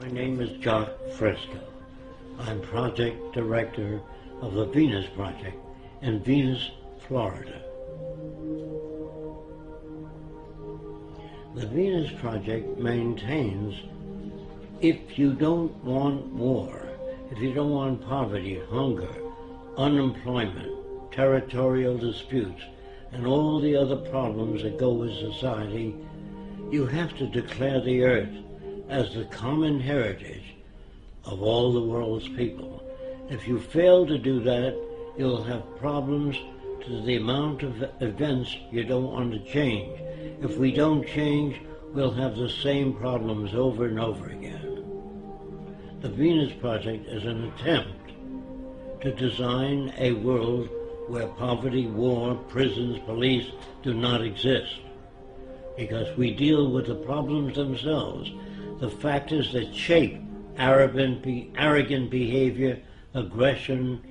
My name is Jacque Fresco. I'm project director of the Venus Project in Venus, Florida. The Venus Project maintains if you don't want war, if you don't want poverty, hunger, unemployment, territorial disputes, and all the other problems that go with society, you have to declare the earth as the common heritage of all the world's people. If you fail to do that, you'll have problems to the amount of events you don't want to change. If we don't change, we'll have the same problems over and over again. The Venus Project is an attempt to design a world where poverty, war, prisons, police do not exist, because we deal with the problems themselves, the factors that shape arrogant behavior, aggression,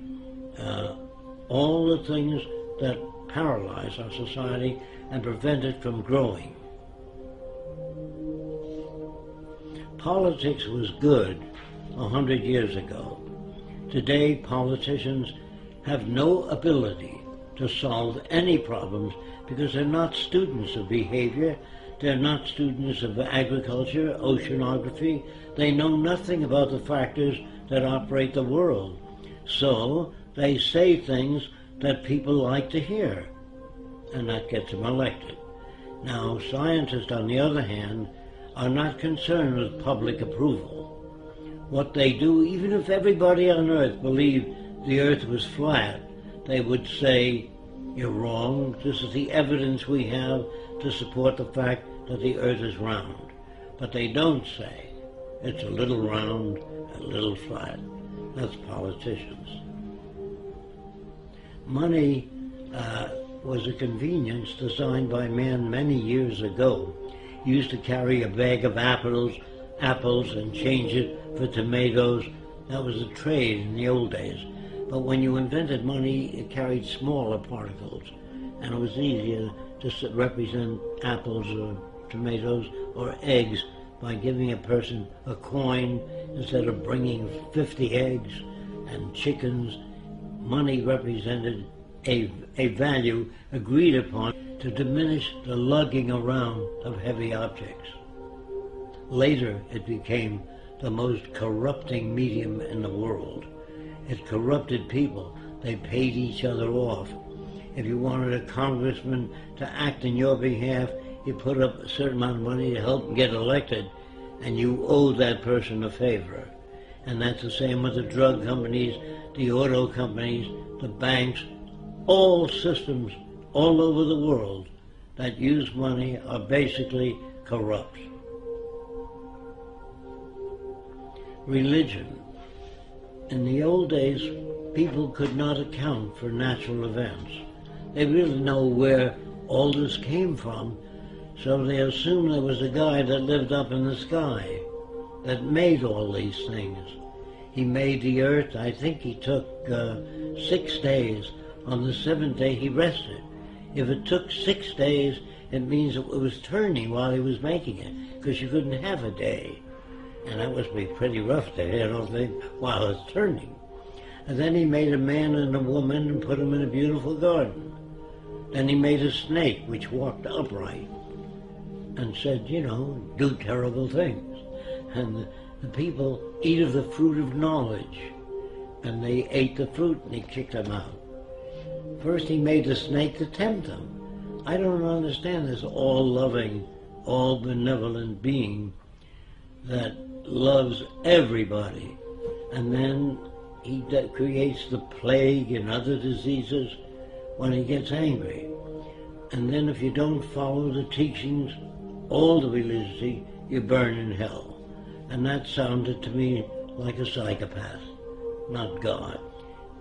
all the things that paralyze our society and prevent it from growing. Politics was good 100 years ago. Today, politicians have no ability to solve any problems because they're not students of behavior, they're not students of agriculture, oceanography. They know nothing about the factors that operate the world. So they say things that people like to hear, and that gets them elected. Now, scientists, on the other hand, are not concerned with public approval. What they do, even if everybody on Earth believed the Earth was flat, they would say, "You're wrong. This is the evidence we have to support the fact that the Earth is round." But they don't say it's a little round, a little flat. That's politicians. Money was a convenience designed by man many years ago. You used to carry a bag of apples and change it for tomatoes. That was a trade in the old days. But when you invented money, it carried smaller particles, and it was easier to represent apples or tomatoes or eggs by giving a person a coin instead of bringing 50 eggs and chickens. Money represented a value agreed upon to diminish the lugging around of heavy objects. Later, it became the most corrupting medium in the world. It corrupted people. They paid each other off. If you wanted a congressman to act in your behalf, you put up a certain amount of money to help him get elected, and you owe that person a favor. And that's the same with the drug companies, the auto companies, the banks. All systems all over the world that use money are basically corrupt. Religion. In the old days, people could not account for natural events. They really know where all this came from, so they assumed there was a guy that lived up in the sky that made all these things. He made the earth. I think he took 6 days. On the 7th day, he rested. If it took 6 days, it means it was turning while he was making it, because you couldn't have a day. And that must be pretty rough to hear, don't think, while it's turning. And then he made a man and a woman and put them in a beautiful garden. Then he made a snake which walked upright and said, do terrible things. And the people eat of the fruit of knowledge. And they ate the fruit and he kicked them out. First he made the snake to tempt them. I don't understand this all-loving, all-benevolent being that loves everybody, and then he creates the plague and other diseases when he gets angry. And then if you don't follow the teachings, all the religiosity, you burn in hell. And that sounded to me like a psychopath, not God.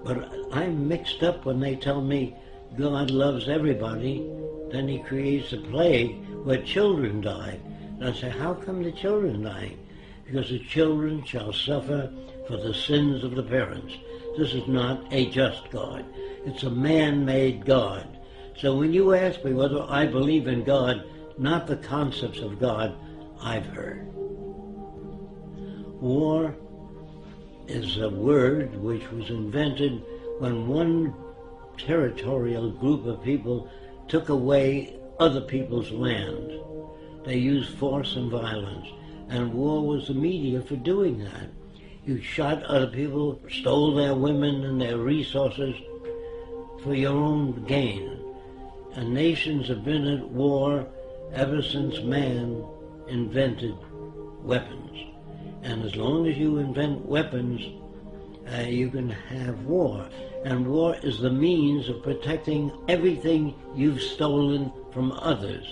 But I'm mixed up when they tell me God loves everybody, then he creates a plague where children die. And I say, how come the children die? Because the children shall suffer for the sins of the parents. This is not a just God. It's a man-made God. So when you ask me whether I believe in God, not the concepts of God I've heard. War is a word which was invented when one territorial group of people took away other people's land. They used force and violence, and war was the media for doing that. You shot other people, stole their women and their resources for your own gain. And nations have been at war ever since man invented weapons. And as long as you invent weapons, you can have war. And war is the means of protecting everything you've stolen from others.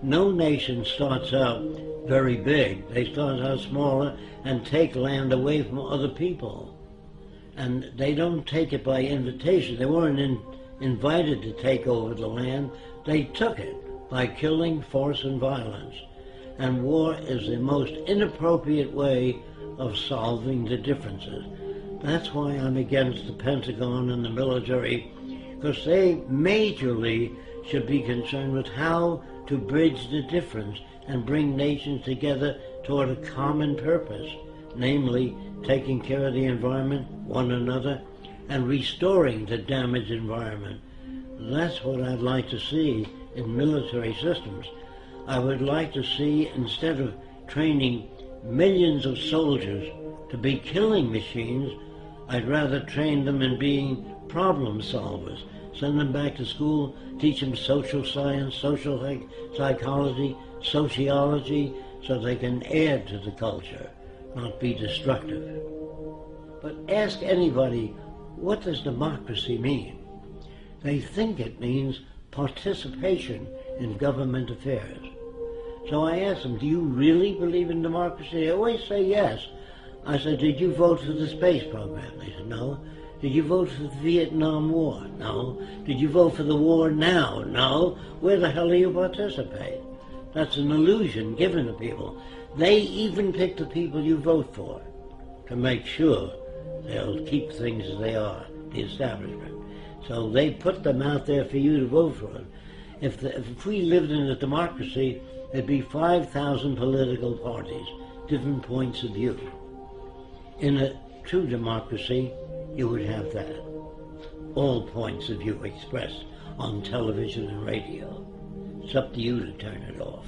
No nation starts out very big. They start out smaller and take land away from other people. And they don't take it by invitation. They weren't invited to take over the land. They took it by killing, force, and violence. And war is the most inappropriate way of solving the differences. That's why I'm against the Pentagon and the military, because they majorly should be concerned with how to bridge the difference and bring nations together toward a common purpose, namely taking care of the environment, one another, and restoring the damaged environment. That's what I'd like to see in military systems. I would like to see, instead of training millions of soldiers to be killing machines, I'd rather train them in being problem solvers. Send them back to school, teach them social science, social psychology, sociology, so they can add to the culture, not be destructive. But ask anybody, what does democracy mean? They think it means participation in government affairs. So I asked them, do you really believe in democracy? They always say yes. I said, did you vote for the space program? They said, no. Did you vote for the Vietnam War? No. Did you vote for the war now? No. Where the hell do you participate? That's an illusion given to people. They even pick the people you vote for to make sure they'll keep things as they are, the establishment. So they put them out there for you to vote for them. If we lived in a democracy, there'd be 5,000 political parties, different points of view. In a true democracy, you would have that. All points of view expressed on television and radio. It's up to you to turn it off.